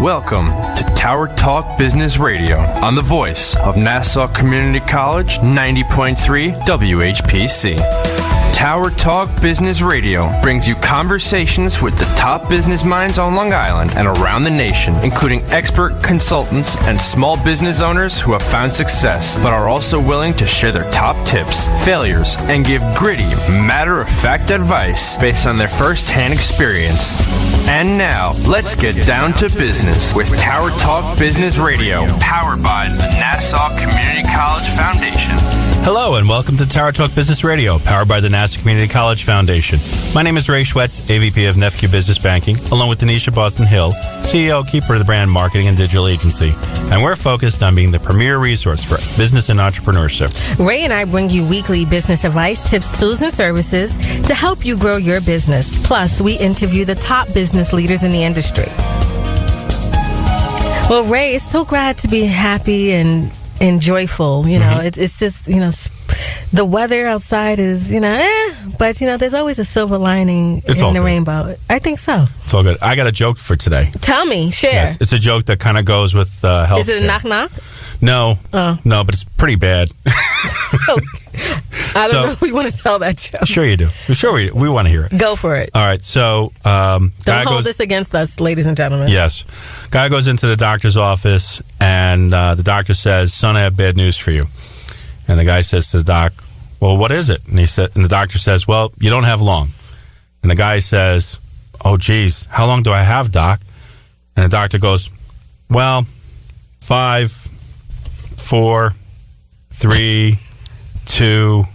Welcome to Tower Talk Business Radio on the voice of Nassau Community College 90.3 WHPC. Tower Talk Business Radio brings you conversations with the top business minds on Long Island and around the nation, including expert consultants and small business owners who have found success, but are also willing to share their top tips, failures, and give gritty, matter-of-fact advice based on their first-hand experience. And now, let's get down to business with Tower Talk Business Radio, powered by the Nassau Community College Foundation. Hello and welcome to Tower Talk Business Radio, powered by the Nassau Community College Foundation. My name is Ray Schwetz, AVP of Nefke Business Banking, along with Donyshia Boston Hill, CEO, keeper of the brand marketing and digital agency. And we're focused on being the premier resource for business and entrepreneurship. Ray and I bring you weekly business advice, tips, tools, and services to help you grow your business. Plus, we interview the top business leaders in the industry. Well, Ray, it's so glad to be happy and joyful. You know, it's just, the weather outside is, but, there's always a silver lining in the rainbow. I think so. It's all good. I got a joke for today. Tell me, share. Yes, it's a joke that kind of goes with health. Is it a knock-knock? No. Oh. No, but it's pretty bad. I don't know if we want to tell that joke. Sure you do. Sure we want to hear it. Go for it. All right, so... don't hold this against us, ladies and gentlemen. Yes. Guy goes into the doctor's office, and the doctor says, "Son, I have bad news for you." And the guy says to the doc, "Well, what is it?" And the doctor says, "Well, you don't have long." And the guy says, "Oh, geez, how long do I have, doc?" And the doctor goes, "Well, 5, 4, 3, 2,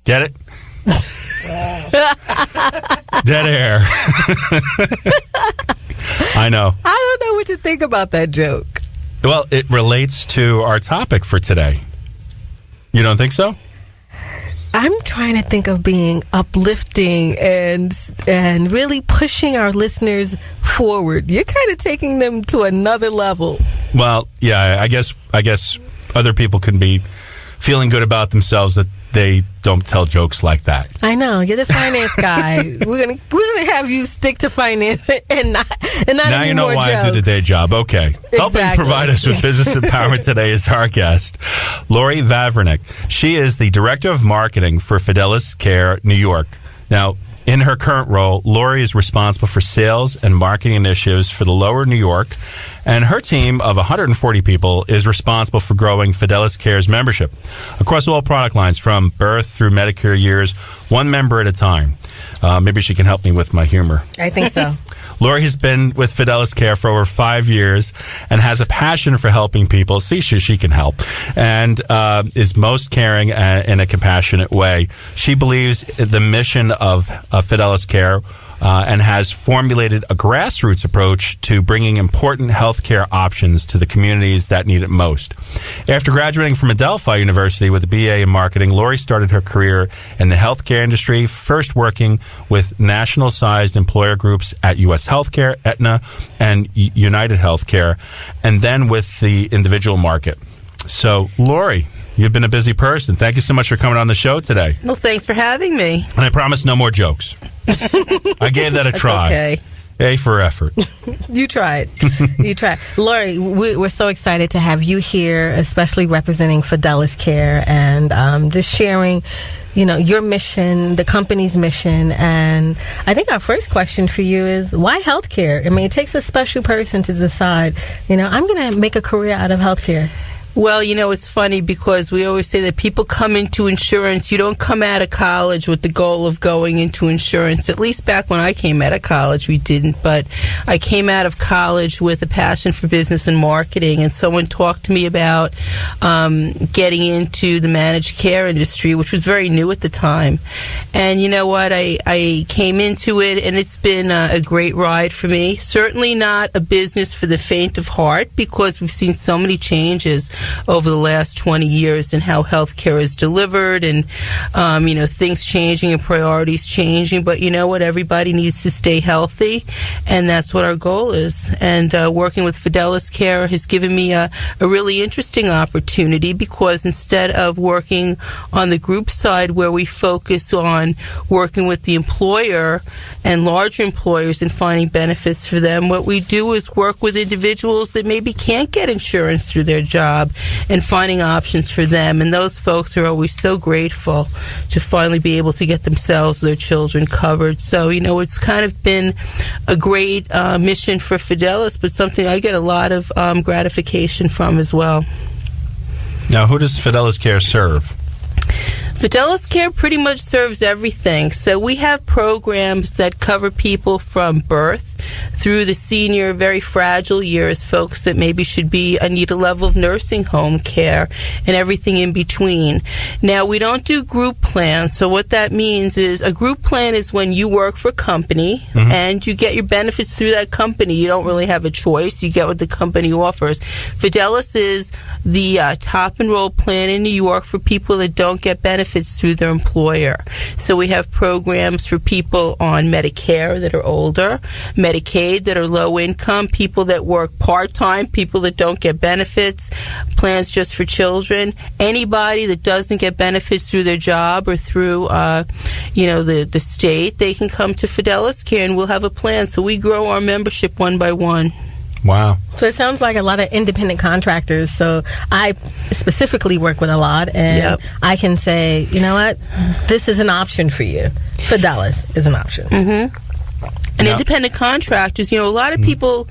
get it?" Dead air. I know. I don't know what to think about that joke. Well, it relates to our topic for today. You don't think so? I'm trying to think of being uplifting and really pushing our listeners forward. You're kind of taking them to another level. Well, yeah, I guess other people can be feeling good about themselves that they don't tell jokes like that. I know, you're the finance guy. We're gonna have you stick to finance and not now you know why jokes. I do the day job. Okay, Exactly. Helping provide us with business empowerment today is our guest, Lori Vavrinec. She is the director of marketing for Fidelis Care, New York. Now, in her current role, Lori is responsible for sales and marketing initiatives for the Lower New York, and her team of 140 people is responsible for growing Fidelis Care's membership across all product lines from birth through Medicare years, one member at a time. Maybe she can help me with my humor. I think so. Lori has been with Fidelis Care for over 5 years and has a passion for helping people. See, she can help, and is most caring in a compassionate way. She believes the mission of Fidelis Care and has formulated a grassroots approach to bringing important healthcare options to the communities that need it most. After graduating from Adelphi University with a BA in marketing, Lori started her career in the healthcare industry, first working with national-sized employer groups at U.S. Healthcare, Aetna, and United Healthcare, and then with the individual market. So, Lori, you've been a busy person. Thank you so much for coming on the show today. Well, thanks for having me. And I promise no more jokes. I gave that a try. Okay. A for effort. You tried. You tried. Lori, we're so excited to have you here, especially representing Fidelis Care and just sharing, your mission, the company's mission. And I think our first question for you is, why healthcare? I mean, it takes a special person to decide, I'm going to make a career out of healthcare. Well, it's funny because we always say that people come into insurance. You don't come out of college with the goal of going into insurance. At least back when I came out of college, we didn't. But I came out of college with a passion for business and marketing. And someone talked to me about getting into the managed care industry, which was very new at the time. And you know what? I came into it, and it's been a great ride for me. Certainly not a business for the faint of heart because we've seen so many changes. over the last 20 years and how healthcare is delivered and, things changing and priorities changing. But you know what? Everybody needs to stay healthy, and that's what our goal is. And working with Fidelis Care has given me a really interesting opportunity, because instead of working on the group side where we focus on working with the employer and larger employers and finding benefits for them, what we do is work with individuals that maybe can't get insurance through their job and finding options for them. And those folks are always so grateful to finally be able to get themselves or their children covered. So, it's kind of been a great mission for Fidelis, but something I get a lot of gratification from as well. Now, who does Fidelis Care serve? Fidelis Care pretty much serves everything. So we have programs that cover people from birth through the senior, very fragile years, folks that maybe should need a level of nursing home care, and everything in between. Now, we don't do group plans. So what that means is a group plan is when you work for a company and you get your benefits through that company. You don't really have a choice. You get what the company offers. Fidelis is the top enrolled plan in New York for people that don't get benefits through their employer. So we have programs for people on Medicare that are older, Medicaid that are low income, people that work part-time, people that don't get benefits, plans just for children. Anybody that doesn't get benefits through their job or through, the state, they can come to Fidelis Care and we'll have a plan. So we grow our membership one by one. Wow. So it sounds like a lot of independent contractors. So I specifically work with a lot, and I can say, you know what, this is an option for you. Fidelis is an option. And independent contractors, a lot of people,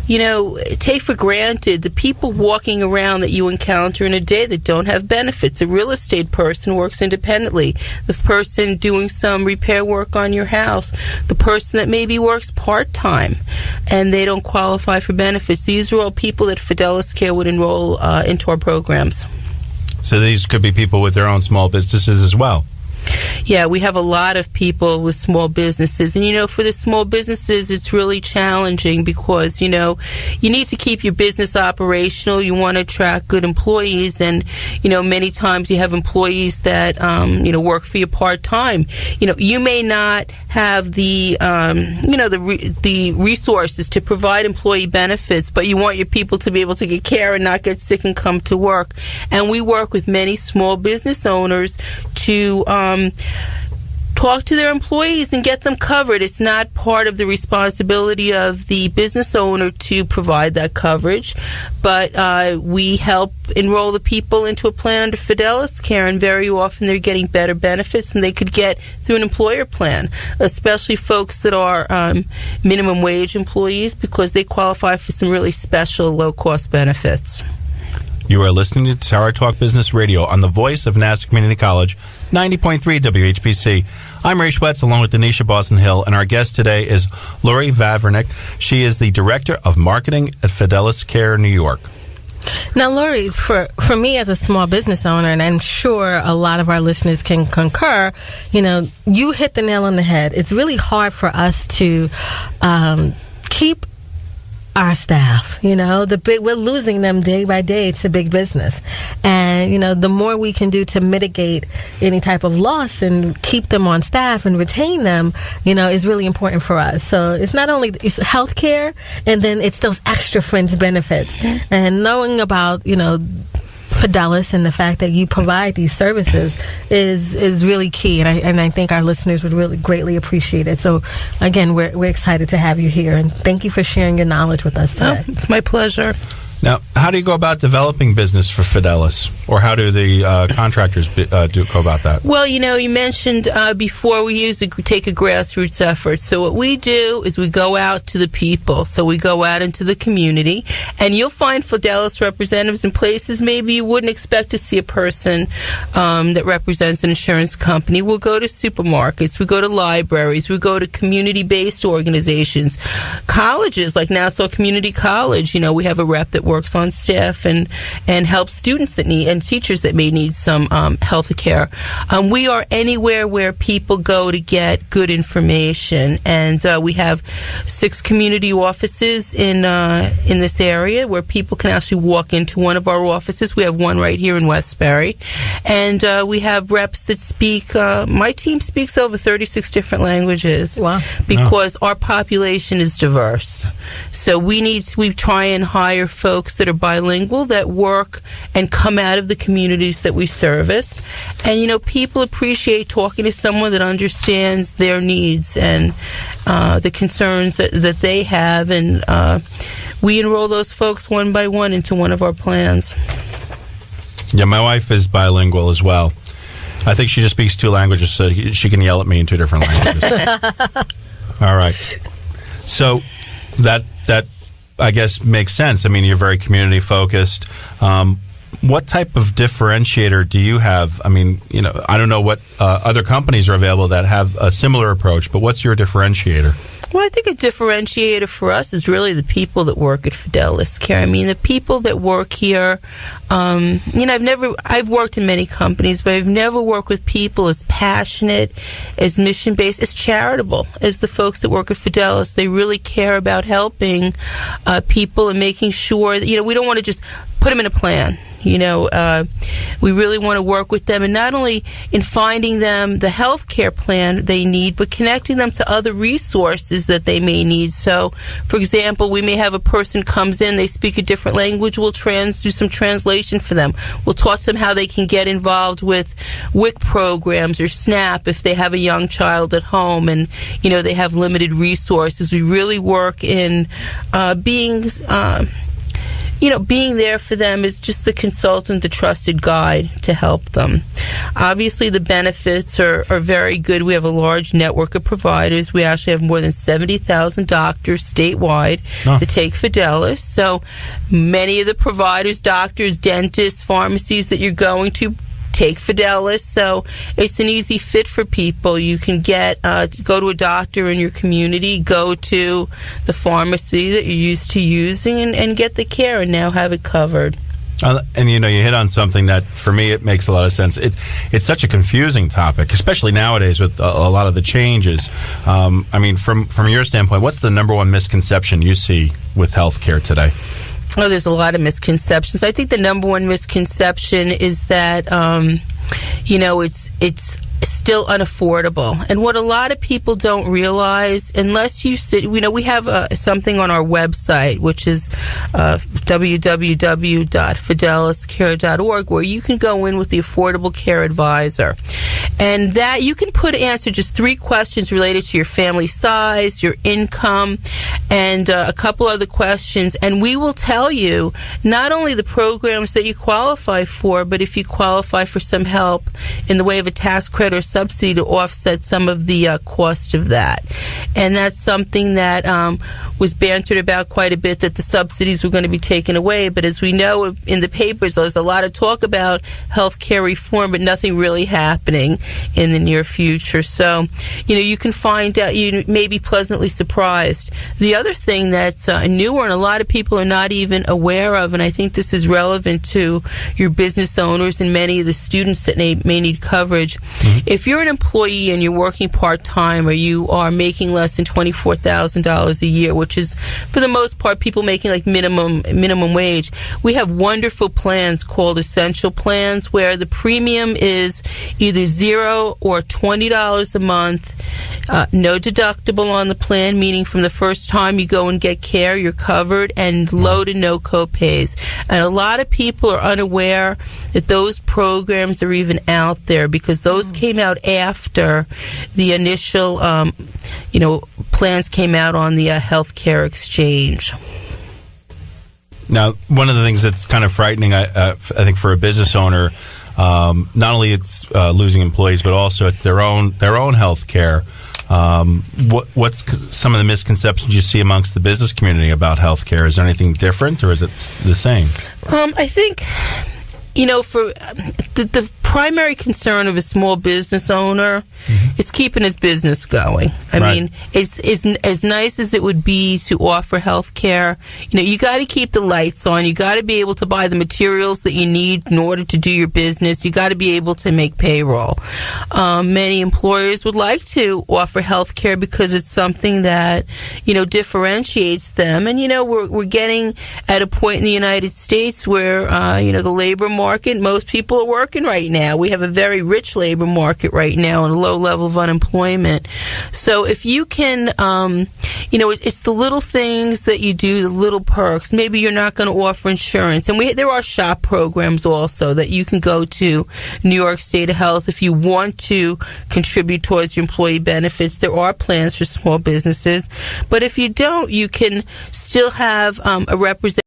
take for granted the people walking around that you encounter in a day that don't have benefits. A real estate person works independently. The person doing some repair work on your house. The person that maybe works part-time and they don't qualify for benefits. These are all people that Fidelis Care would enroll into our programs. So these could be people with their own small businesses as well. Yeah, we have a lot of people with small businesses. And, for the small businesses, it's really challenging because, you need to keep your business operational. You want to attract good employees. And, many times you have employees that, work for you part-time. You may not have the, the resources to provide employee benefits, but you want your people to be able to get care and not get sick and come to work. And we work with many small business owners to talk to their employees and get them covered. It's not part of the responsibility of the business owner to provide that coverage, but we help enroll the people into a plan under Fidelis Care, and very often they're getting better benefits than they could get through an employer plan, especially folks that are minimum wage employees, because they qualify for some really special low-cost benefits. You are listening to Tower Talk Business Radio on the voice of Nassau Community College, 90.3 WHPC. I'm Ray Schwetz, along with Donyshia Boston Hill, and our guest today is Lori Vavrinec. She is the Director of Marketing at Fidelis Care, New York. Now, Lori, for me as a small business owner, and I'm sure a lot of our listeners can concur, you hit the nail on the head. It's really hard for us to keep our staff, we're losing them day by day to big business. And, the more we can do to mitigate any type of loss and keep them on staff and retain them, is really important for us. So it's not only, it's healthcare, and then it's those extra fringe benefits. And knowing about, Fidelis and the fact that you provide these services is really key, and I think our listeners would really greatly appreciate it. So again, we're excited to have you here, and thank you for sharing your knowledge with us today. It's my pleasure. Now, how do you go about developing business for Fidelis, or how do the contractors go about that? Well, you mentioned before we take a grassroots effort. So what we do is we go out to the people. So we go out into the community, and you'll find Fidelis representatives in places maybe you wouldn't expect to see a person that represents an insurance company. We'll go to supermarkets, we go to libraries, we go to community-based organizations, colleges like Nassau Community College. We have a rep that that works on staff and helps students that need and teachers that may need some health care. We are anywhere where people go to get good information, and we have 6 community offices in this area where people can actually walk into one of our offices. We have one right here in Westbury, and we have reps that speak. My team speaks over 36 different languages. Wow! Because our population is diverse, so we try and hire folks that are bilingual that work and come out of the communities that we service, and people appreciate talking to someone that understands their needs and the concerns that they have, and we enroll those folks one by one into one of our plans. Yeah, my wife is bilingual as well. I think she just speaks 2 languages, so she can yell at me in 2 different languages. All right. So that I guess makes sense. I mean, you're very community focused. What type of differentiator do you have? I mean, I don't know what other companies are available that have a similar approach, but what's your differentiator? Well, I think a differentiator for us is really the people that work at Fidelis Care. I mean, the people that work here, I've worked in many companies, but I've never worked with people as passionate, as mission-based, as charitable as the folks that work at Fidelis. They really care about helping people and making sure that, we don't want to just put them in a plan. We really want to work with them, and not only in finding them the health care plan they need, but connecting them to other resources that they may need. So, for example, we may have a person comes in, they speak a different language, we'll do some translation for them. We'll talk to them how they can get involved with WIC programs or SNAP if they have a young child at home and, they have limited resources. We really work in being there for them is just the consultant, the trusted guide to help them. Obviously, the benefits are very good. We have a large network of providers. We actually have more than 70,000 doctors statewide that take Fidelis. So many of the providers, doctors, dentists, pharmacies that you're going to take Fidelis, so it's an easy fit for people. You can go to a doctor in your community, go to the pharmacy that you're used to using, and get the care and now have it covered. And you hit on something that for me it makes a lot of sense. It's such a confusing topic, especially nowadays with a lot of the changes. I mean, from your standpoint, what's the number one misconception you see with healthcare today? Oh, there's a lot of misconceptions. I think the number one misconception is that, it's still unaffordable. And what a lot of people don't realize, unless you sit, we have something on our website, which is www.fideliscare.org, where you can go in with the Affordable Care Advisor. And that you can answer just 3 questions related to your family size, your income, and a couple other questions. And we will tell you not only the programs that you qualify for, but if you qualify for some help in the way of a tax credit or subsidy to offset some of the cost of that. And that's something that was bantered about quite a bit, that the subsidies were going to be taken away. But as we know in the papers, there's a lot of talk about health care reform, but nothing really happening in the near future. So, you can find out, you may be pleasantly surprised. The other thing that's newer and a lot of people are not even aware of, and I think this is relevant to your business owners and many of the students that may need coverage. Mm-hmm. If you're an employee and you're working part-time, or you are making less than $24,000 a year, which is for the most part people making like minimum wage, we have wonderful plans called essential plans where the premium is either $0 or $20 a month, no deductible on the plan, meaning from the first time you go and get care, you're covered, and low to no co-pays. And a lot of people are unaware that those programs are even out there, because those came out after the initial, plans came out on the healthcare exchange. Now, one of the things that's kind of frightening, I think, for a business owner, not only it's losing employees, but also it's their own health care. What's some of the misconceptions you see amongst the business community about health care? Is there anything different, or is it the same? I think, for the primary concern of a small business owner is keeping his business going. I mean, it's as nice as it would be to offer health care. You got to keep the lights on. You got to be able to buy the materials that you need in order to do your business. You got to be able to make payroll. Many employers would like to offer health care because it's something that, differentiates them. And, we're getting at a point in the United States where, the labor market, most people are working right now. We have a very rich labor market right now and a low level of unemployment. So if you can, it's the little things that you do, the little perks. Maybe you're not going to offer insurance. And there are SHOP programs also that you can go to New York State of Health if you want to contribute towards your employee benefits. There are plans for small businesses. But if you don't, you can still have a representative